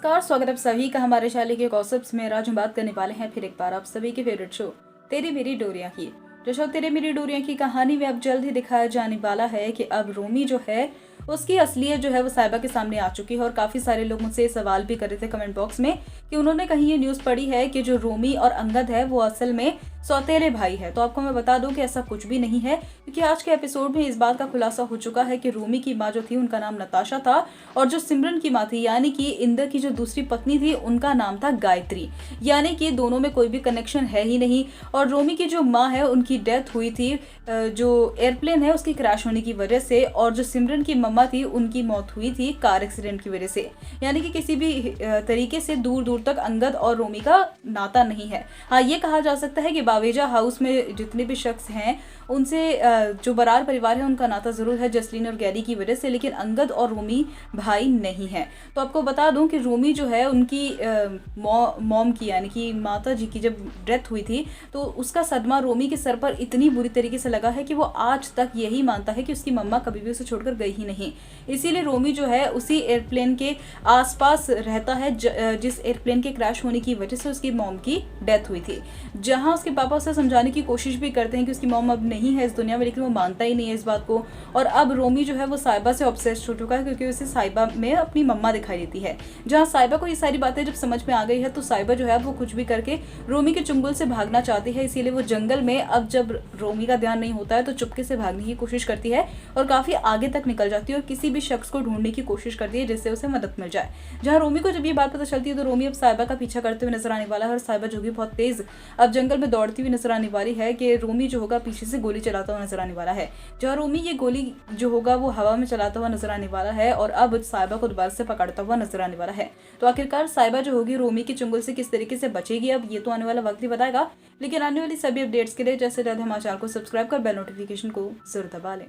नमस्कार, स्वागत है आप सभी का हमारे शाले के गॉसिप्स में। आज हम बात करने वाले हैं फिर एक बार आप सभी के फेवरेट शो तेरी मेरी डोरियां की। जो शो तेरी मेरी डोरियां की कहानी में अब जल्द ही दिखाया जाने वाला है कि अब रोमी जो है उसकी असलियत जो है वो साहिबा के सामने आ चुकी है। और काफी सारे लोग मुझसे सवाल भी कर रहे थे कमेंट बॉक्स में कि उन्होंने कहीं ये न्यूज पढ़ी है कि जो रोमी और अंगद है वो असल में सौतेले भाई है। तो आपको मैं बता दूं कि ऐसा कुछ भी नहीं है, क्योंकि आज के एपिसोड में इस बात का खुलासा हो चुका है कि रोमी की माँ जो थी उनका नाम नताशा था, और जो सिमरन की माँ थी यानी कि इंदर की जो दूसरी पत्नी थी उनका नाम था गायत्री। यानी कि दोनों में कोई भी कनेक्शन है ही नहीं। और रोमी की जो माँ है उनकी डेथ हुई थी जो एयरप्लेन है उसकी क्रैश होने की वजह से, और जो सिमरन की मम्मा थी उनकी मौत हुई थी कार एक्सीडेंट की वजह से। यानी कि किसी भी तरीके से दूर दूर तक अंगद और रोमी का नाता नहीं है। हाँ, ये कहा जा सकता है कि बावेजा हाउस में जितने भी शख्स हैं उनसे जो बरार परिवार है उनका नाता जरूर है जसलीन और गैरी की वजह से, लेकिन अंगद और रोमी भाई नहीं है। तो आपको बता दूं कि रोमी जो है उनकी मॉम की यानी कि माता जी की जब डेथ हुई थी तो उसका सदमा रोमी के सर पर इतनी बुरी तरीके से लगा है कि वो आज तक यही मानता है कि उसकी मम्मा कभी भी उसे छोड़कर गई ही नहीं। इसीलिए रोमी जो है उसी एयरप्लेन के आसपास रहता है जिस एयरप्लेन के क्रैश होने की वजह से उसकी मॉम की डेथ हुई थी। जहां उसके पापा उसे समझाने की कोशिश भी करते हैं कि उसकी मॉम अब नहीं है इस दुनिया में, लेकिन वो मानता ही नहीं है इस बात को। और अब रोमी जो है वो साहिबा से ऑब्सेस्ड हो चुका है, क्योंकि उसे साहिबा में अपनी मम्मा दिखाई देती है। जहाँ साहिबा को ये सारी बातें जब समझ में आ गई है तो साहिबा जो है वो कुछ भी करके रोमी के चुंगल से भागना चाहती है। इसीलिए वो जंगल में अब जब रोमी का ध्यान नहीं होता है तो चुपके से भागने की कोशिश करती है और काफी आगे तक निकल जाती है और किसी भी शख्स को ढूंढने की कोशिश करती है जिससे उसे मदद मिल जाए। जहाँ रोमी को जब ये बात पता चलती है तो रोमी अब साहिबा का पीछा करते हुए नजर आने वाला है, और साहिबा जो कि बहुत तेज अब जंगल में दौड़ती हुई नजर आने वाली है कि रोमी जो होगा पीछे से गोली चलाता हुआ नजर आने वाला है। जहाँ रोमी ये गोली जो होगा वो हवा में चलाता हुआ नजर आने वाला है और अब साहिबा को दोबारा से पकड़ता हुआ नजर आने वाला है। तो आखिरकार साहिबा जो होगी रोमी के चुंगल से किस तरीके से बचेगी अब ये तो आने वाला वक्त ही बताएगा। लेकिन आने वाली सभी अपडेट्स के लिए जैसे हमारे चैनल को सब्सक्राइब कर बेल नोटिफिकेशन को जरूर दबा लें।